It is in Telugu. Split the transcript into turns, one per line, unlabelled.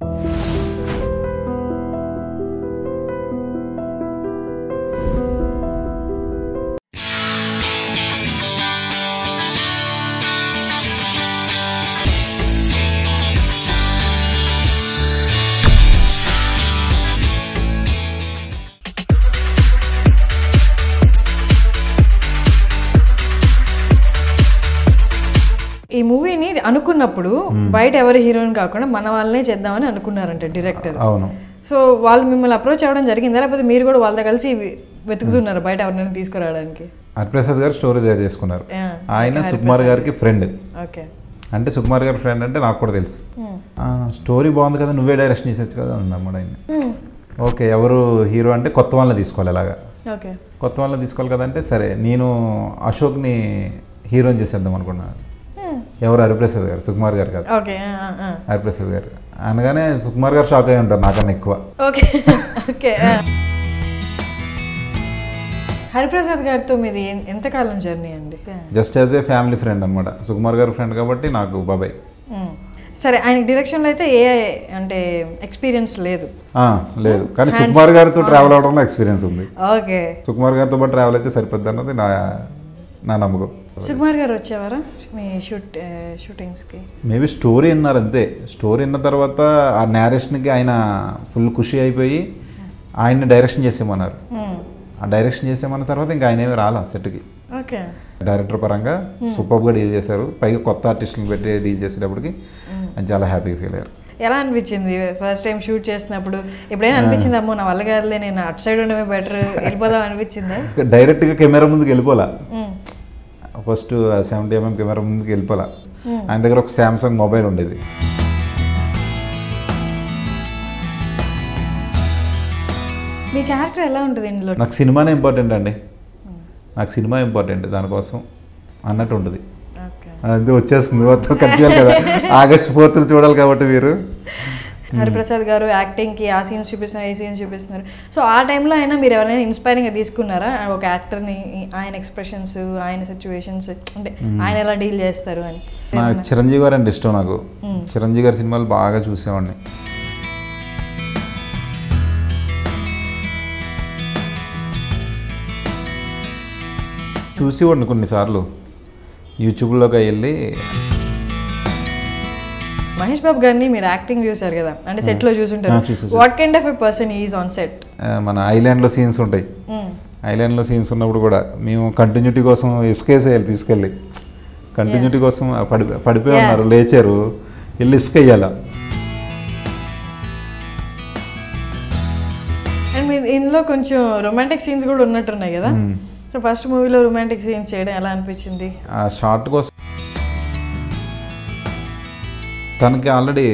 ఈ మూవీని అనుకున్నప్పుడు బయట ఎవరి హీరోయిన్ కాకుండా మన వాళ్ళనే చేద్దామని అనుకున్నారంట డైరెక్టర్.
అవును.
సో వాళ్ళు మిమ్మల్ని అప్రోచ్ అవ్వడం జరిగిందా, లేకపోతే మీరు కూడా వాళ్ళతో కలిసి వెతుకుతున్నారు బయట ఎవరినైనా తీసుకురావడానికి?
హరిప్రసాద్ గారు స్టోరీ తయారు చేసుకున్నారు. ఆయన సుకుమార్ గారికి ఫ్రెండ్.
ఓకే.
అంటే సుకుమార్ గారి ఫ్రెండ్ అంటే నాకు కూడా తెలుసు. స్టోరీ బాగుంది కదా, నువ్వే డైరెక్షన్ చేసేచ్చు కదా అన్నమాట ఆయన. ఓకే, ఎవరు హీరో అంటే కొత్త వాళ్ళని తీసుకోవాలి. అలాగా
ఓకే,
కొత్త వాళ్ళని తీసుకోవాలి కదంటే సరే నేను అశోక్ని హీరోని చేసేద్దాం అనుకున్నాను. ఎవరు? హరిప్రసాద్ గారు, సుకుమార్ గారు కాదు.
ఓకే,
హరిప్రసాద్ గారు అనగానే సుకుమార్ గారు షాక్ అయి ఉంటారు నాకన్నా ఎక్కువ.
Okay okay. హరిప్రసాద్ గారితో మీది ఎంతకాలం జర్నీ అండి?
Just as a family friend అనమాట. సుకుమార్ గారు ఫ్రెండ్ కాబట్టి నాకు బాబాయ్.
సరే, ఆయన డైరెక్షన్లో అయితే ఏ అంటే ఎక్స్పీరియన్స్ లేదు?
లేదు, కానీ సుకుమార్ గారితో ట్రావెల్ అవడంలో ఎక్స్పీరియన్స్ ఉంది.
ఓకే,
సుకుమార్ గారితో పాటు ట్రావెల్ అయితే సరిపోద్ది అన్నది నా నమ్మకం.
సుకుమార్ గారు వచ్చేవారా మీ షూటింగ్స్కి?
మేబీ స్టోరీ విన్నారు అంతే. స్టోరీ విన్న తర్వాత ఆ నేరేషన్కి ఆయన ఫుల్ ఖుషి అయిపోయి ఆయన్ని డైరెక్షన్ చేసేమన్నారు. ఆ డైరెక్షన్ చేసేమన్న తర్వాత ఇంకా ఆయన ఏమి రాలా సెట్కి.
ఓకే,
డైరెక్టర్ పరంగా సూపర్గా డీల్ చేశారు. పైగా కొత్త ఆర్టిస్టులను పెట్టి డీల్ చేసేటప్పటికి ఆయన చాలా హ్యాపీగా ఫీల్ అయ్యారు.
ఎలా అనిపించింది ఫస్ట్ టైం షూట్ చేసినప్పుడు? ఎప్పుడైనా అనిపించింది అమ్మో నా వల్ల కాదులే, నేను అటు సైడ్ ఉండమే బెటర్, వెళ్ళిపోదాం అనిపించిందా?
డైరెక్ట్గా కెమెరా ముందుకు వెళ్ళిపోలా. ఫస్ట్ 70mm కెమెరా ముందుకు వెళ్ళిపోలా. ఆయన దగ్గర ఒక శాంసంగ్ మొబైల్ ఉండేది.
మీ క్యారెక్టర్ ఎలా ఉంటుంది ఇందులో?
నాకు సినిమానే ఇంపార్టెంట్ అండి. నాకు సినిమా ఇంపార్టెంట్, దానికోసం అన్నట్టు ఉంటుంది. అది వచ్చేస్తుంది మొత్తం కట్టియాలి కదా. August 4th చూడాలి కాబట్టి మీరు.
హరిప్రసాద్ గారు యాక్టింగ్కి ఆ సీన్స్ చూపిస్తున్నారు, ఈ సీన్స్ చూపిస్తున్నారు. సో ఆ టైంలో అయినా మీరు ఎవరైనా ఇన్స్పైరింగ్గా తీసుకున్నారా ఒక యాక్టర్ని? ఆయన ఎక్స్ప్రెషన్స్, ఆయన సిచ్యువేషన్స్, అంటే ఆయన ఎలా డీల్ చేస్తారు అని?
నాకు చిరంజీవి గారు అంటే ఇష్టం. నాకు చిరంజీవి గారి సినిమాలు బాగా చూసేవాడిని. చూసేవాడిని కొన్నిసార్లు యూట్యూబ్లోకి వెళ్ళి.
మహేష్ బాబు గారిని మీరు యాక్టింగ్ చూసారు కదా, అంటే సెట్లో చూసుంటారు. What kind of a person is on set?
మన ఐలాండ్లో సీన్స్ ఉంటాయి. ఐలాండ్లో సీన్స్ ఉన్నప్పుడు కూడా మేము కంటిన్యూటీ కోసం ఇసుకేసేయాలి. తీసుకెళ్ళి కంటిన్యూటీ కోసం పడిపోయి ఉన్నారు, లేచారు, వెళ్ళి ఇసుక వేయాల.
అండ్ మీ ఇందులో కొంచెం రొమాంటిక్ సీన్స్ కూడా ఉన్నట్టున్నాయి కదా. సో ఫస్ట్ మూవీలో రొమాంటిక్ సీన్స్ చేయడం ఎలా అనిపించింది?
ఆ షార్ట్ కోసం తనకి ఆల్రెడీ